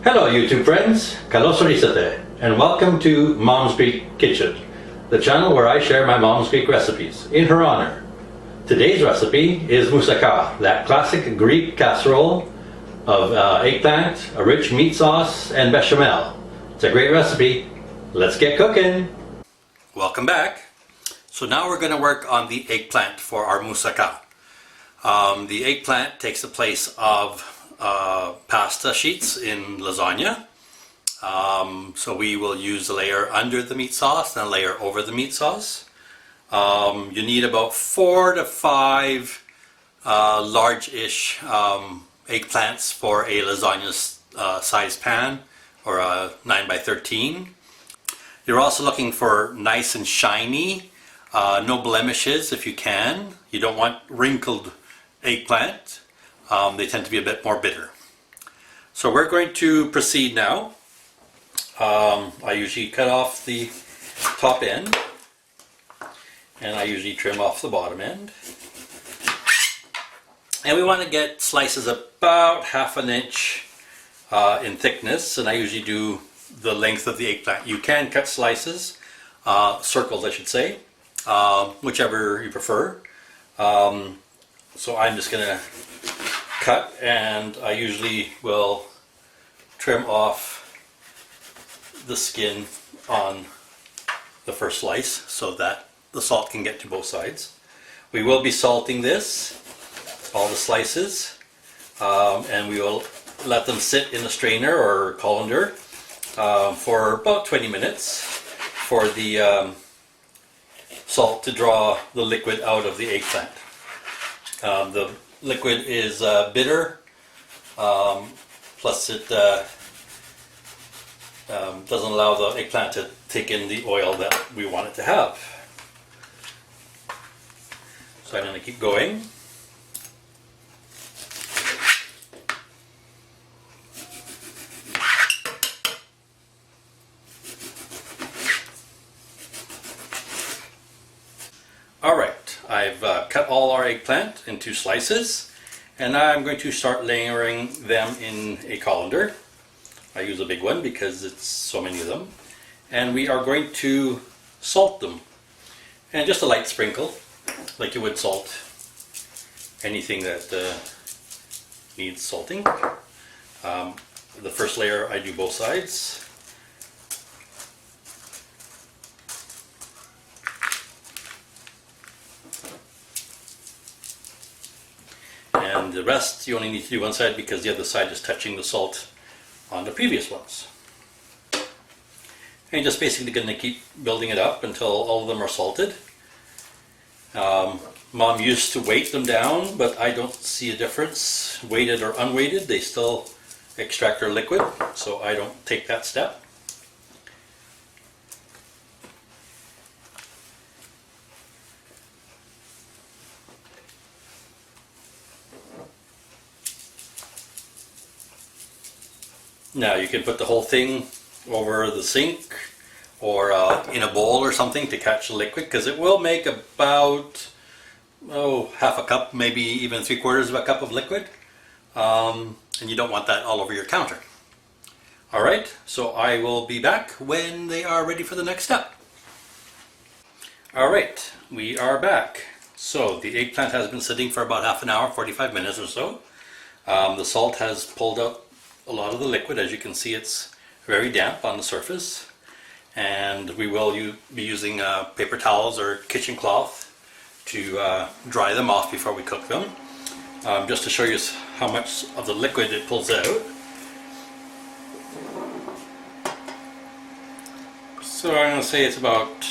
Hello YouTube friends, Kalos Risate, and welcome to Mom's Greek Kitchen, the channel where I share my mom's Greek recipes in her honor. Today's recipe is moussaka, that classic Greek casserole of eggplant, a rich meat sauce, and bechamel. It's a great recipe. Let's get cooking! Welcome back. So now we're going to work on the eggplant for our moussaka. The eggplant takes the place of pasta sheets in lasagna. So we will use a layer under the meat sauce and a layer over the meat sauce. You need about 4 to 5 large-ish eggplants for a lasagna size pan, or a 9 by 13. You're also looking for nice and shiny, no blemishes if you can. You don't want wrinkled eggplant. They tend to be a bit more bitter. So we're going to proceed now. I usually cut off the top end, and I usually trim off the bottom end. And we want to get slices about 1/2 inch in thickness, and I usually do the length of the eggplant. You can cut slices, circles I should say, whichever you prefer. So I'm just going to cut, and I usually will trim off the skin on the first slice so that the salt can get to both sides. We will be salting this, all the slices, and we will let them sit in a strainer or colander for about 20 minutes for the salt to draw the liquid out of the eggplant. The liquid is bitter, plus it doesn't allow the eggplant to take in the oil that we want it to have. So I'm going to keep going. Alright, I've cut all our eggplant into slices, and now I'm going to start layering them in a colander. I use a big one because it's so many of them. And we are going to salt them. And just a light sprinkle, like you would salt anything that needs salting. The first layer I do both sides. And the rest you only need to do one side because the other side is touching the salt on the previous ones. And you're just basically going to keep building it up until all of them are salted. Mom used to weight them down, but I don't see a difference. Weighted or unweighted, they still extract their liquid, so I don't take that step. Now you can put the whole thing over the sink or in a bowl or something to catch the liquid, because it will make about 1/2 cup, maybe even 3/4 cup of liquid, and you don't want that all over your counter. Alright, so I will be back when they are ready for the next step. Alright, we are back. So the eggplant has been sitting for about 1/2 hour, 45 minutes or so. The salt has pulled out a lot of the liquid. As you can see, it's very damp on the surface, and we will be using paper towels or kitchen cloth to dry them off before we cook them, just to show you how much of the liquid it pulls out. So I'm going to say it's about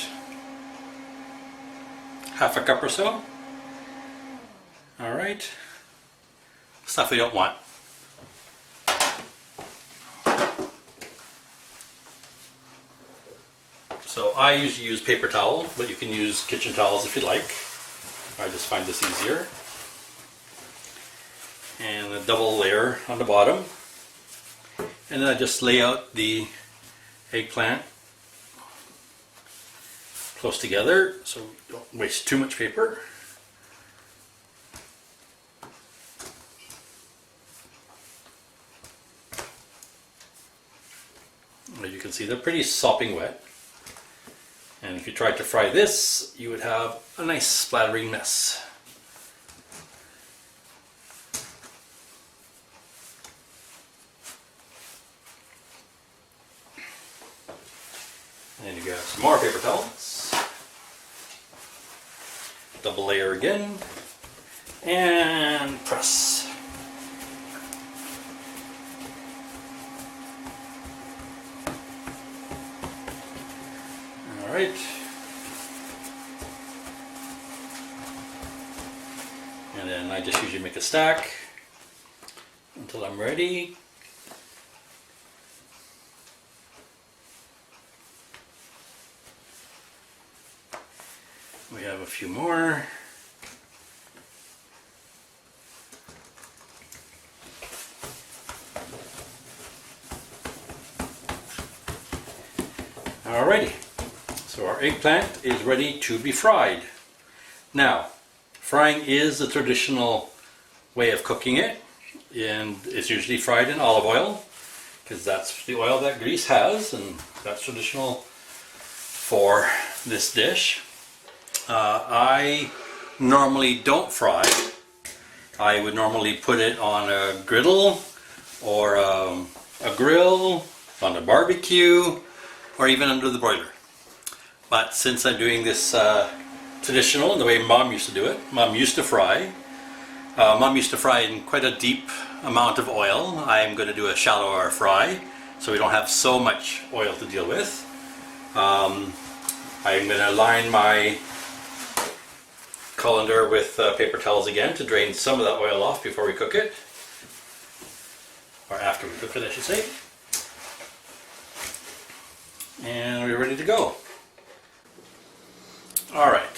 1/2 cup or so. Alright, stuff we don't want. So I usually use paper towel, but you can use kitchen towels if you like. I just find this easier. And a double layer on the bottom. And then I just lay out the eggplant close together so we don't waste too much paper. can see they're pretty sopping wet. And if you tried to fry this, you would have a nice splattering mess. And you got some more paper towels. Double layer again. And press. Alright. And then I just usually make a stack until I'm ready. We have a few more. Alrighty, so our eggplant is ready to be fried. Now, frying is the traditional way of cooking it, and it's usually fried in olive oil because that's the oil that Greece has, and that's traditional for this dish. I normally don't fry. I would normally put it on a griddle or a grill, on a barbecue, or even under the broiler. But since I'm doing this traditional, the way Mom used to do it, Mom used to fry. Mom used to fry in quite a deep amount of oil. I'm going to do a shallower fry, so we don't have so much oil to deal with. I'm going to line my colander with paper towels again to drain some of that oil off before we cook it. Or after we cook it, I should say. And we're ready to go. Alright,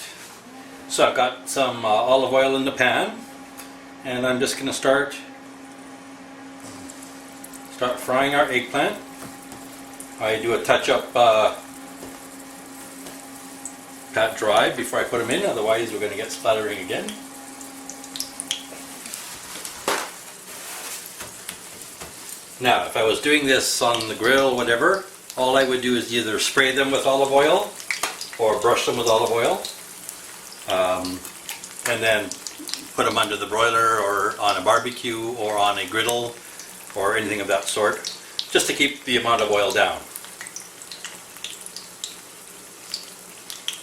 so I've got some olive oil in the pan, and I'm just going to start frying our eggplant. I do a touch-up pat dry before I put them in, otherwise we're going to get splattering again. Now, if I was doing this on the grill, whatever, all I would do is either spray them with olive oil or brush them with olive oil, and then put them under the broiler or on a barbecue or on a griddle or anything of that sort, just to keep the amount of oil down.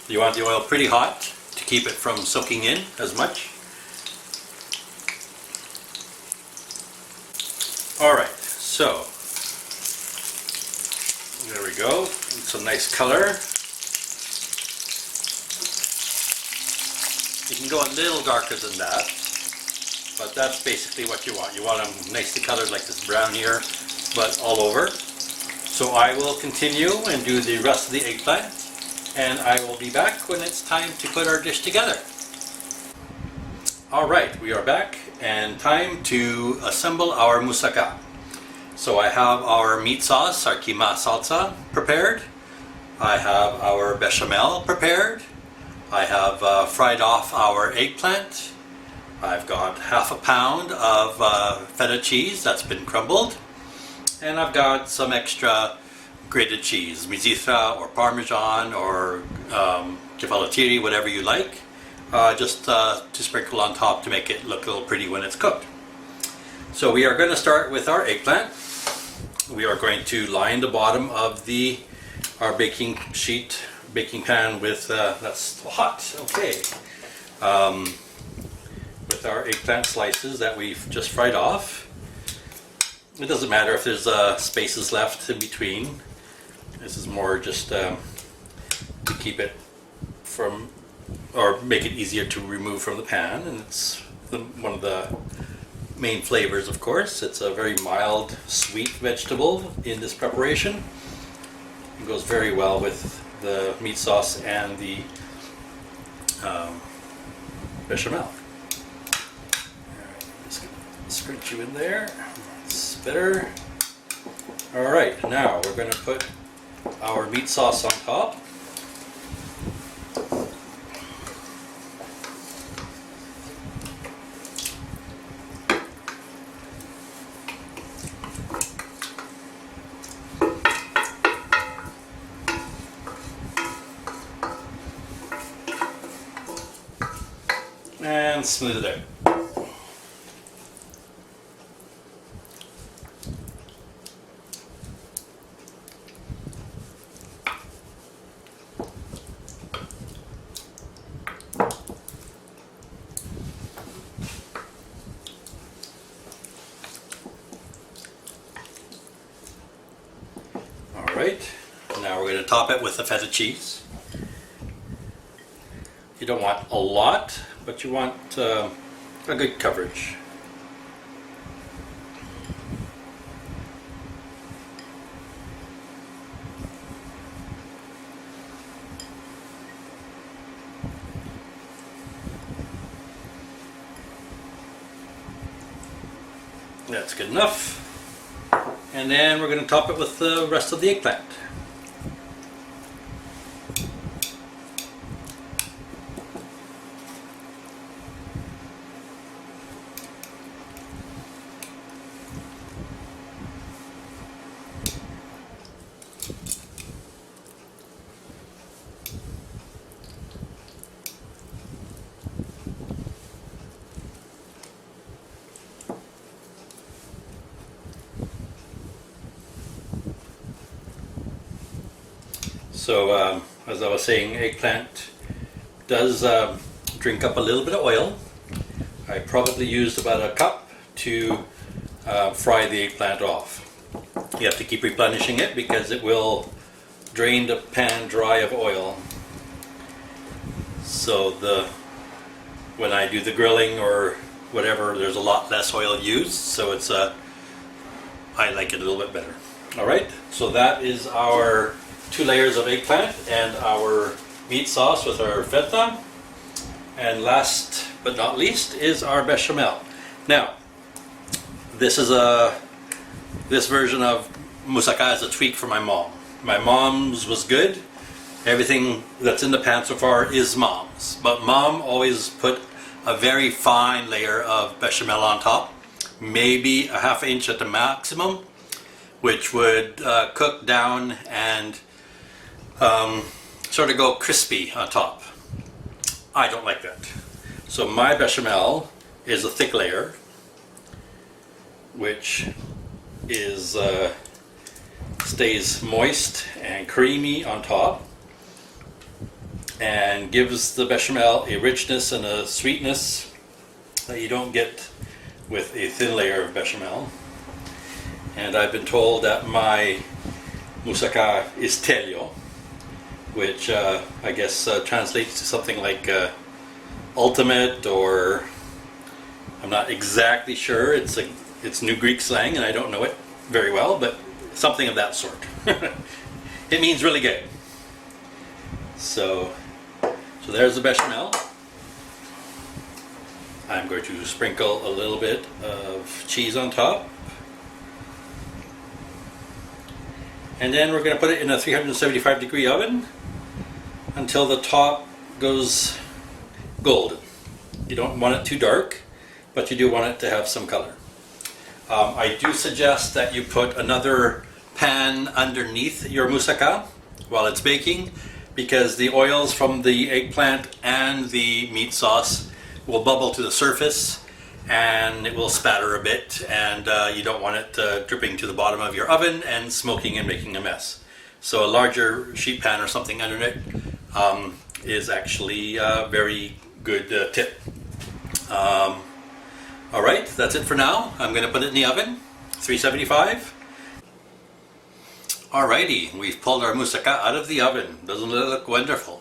You want the oil pretty hot to keep it from soaking in as much. Alright, so there we go, some nice color. You can go a little darker than that, but that's basically what you want. You want them nicely colored like this brown here, but all over. So I will continue and do the rest of the eggplant, and I will be back when it's time to put our dish together. Alright, we are back, and time to assemble our moussaka. So I have our meat sauce, our keema salsa prepared. I have our bechamel prepared. I have fried off our eggplant. I've got half a pound of feta cheese that's been crumbled. And I've got some extra grated cheese, mizithra or parmesan or cevaltiri, whatever you like, just to sprinkle on top to make it look a little pretty when it's cooked. So we are going to start with our eggplant. We are going to line the bottom of our baking pan with, that's hot, okay, with our eggplant slices that we've just fried off. It doesn't matter if there's spaces left in between. This is more just to keep it from, or make it easier to remove from the pan, and it's one of the main flavors, of course. It's a very mild, sweet vegetable in this preparation. It goes very well with the meat sauce and the bechamel. Alright, just gonna scrunch you in there. It's better. Alright, now we're going to put our meat sauce on top. and smooth it out. Alright, now we're going to top it with the feta cheese. You don't want a lot, but you want a good coverage. That's good enough. And then we're going to top it with the rest of the eggplant. So as I was saying, eggplant does drink up a little bit of oil. I probably used about a cup to fry the eggplant off. You have to keep replenishing it because it will drain the pan dry of oil. So when I do the grilling or whatever, there's a lot less oil used, so it's I like it a little bit better. Alright, so that is our 2 layers of eggplant and our meat sauce with our feta. And last but not least is our bechamel. Now, this version of moussaka is a tweak for my mom. My mom's was good. Everything that's in the pan so far is mom's. But mom always put a very fine layer of bechamel on top. Maybe a ½ inch at the maximum, which would cook down and sort of go crispy on top. I don't like that. So my bechamel is a thick layer, which is stays moist and creamy on top, and gives the bechamel a richness and a sweetness that you don't get with a thin layer of bechamel. And I've been told that my moussaka is telio, which I guess translates to something like ultimate, or I'm not exactly sure. It's New Greek slang and I don't know it very well, but something of that sort. It means really good. So there's the bechamel. I'm going to sprinkle a little bit of cheese on top. And then we're going to put it in a 375-degree oven until the top goes golden. You don't want it too dark, but you do want it to have some color. I do suggest that you put another pan underneath your moussaka while it's baking, because the oils from the eggplant and the meat sauce will bubble to the surface and it will spatter a bit, and you don't want it dripping to the bottom of your oven and smoking and making a mess. So a larger sheet pan or something under it is actually a very good tip. Alright, that's it for now. I'm going to put it in the oven, 375. Alrighty, we've pulled our moussaka out of the oven. Doesn't it look wonderful?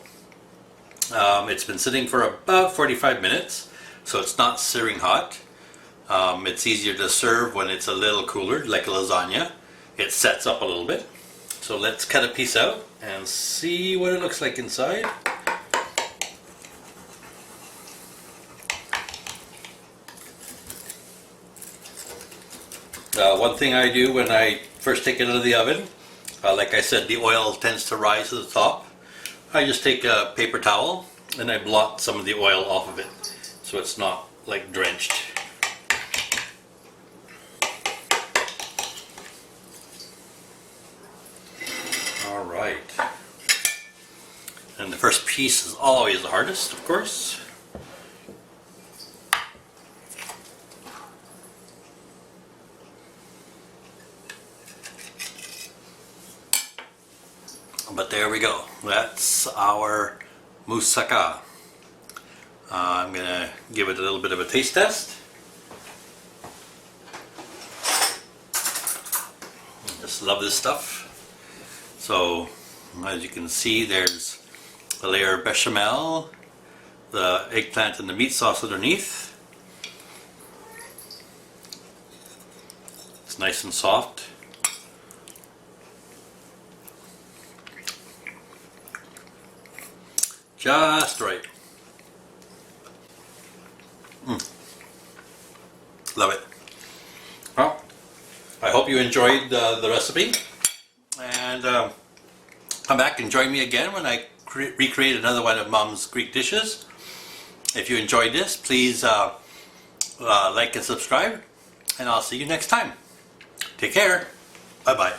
It's been sitting for about 45 minutes, so it's not searing hot. It's easier to serve when it's a little cooler, like a lasagna. It sets up a little bit. So let's cut a piece out and see what it looks like inside. One thing I do when I first take it out of the oven, like I said, the oil tends to rise to the top. I just take a paper towel and I blot some of the oil off of it so it's not like drenched. Alright. And the first piece is always the hardest, of course. But there we go. That's our moussaka. I'm gonna give it a little bit of a taste test. Just love this stuff. So as you can see, there's a layer of bechamel, the eggplant and the meat sauce underneath. It's nice and soft. Just right. Love it. Well, I hope you enjoyed the recipe, and come back and join me again when I recreate another one of Mom's Greek dishes. If you enjoyed this, please like and subscribe, and I'll see you next time. Take care. Bye-bye.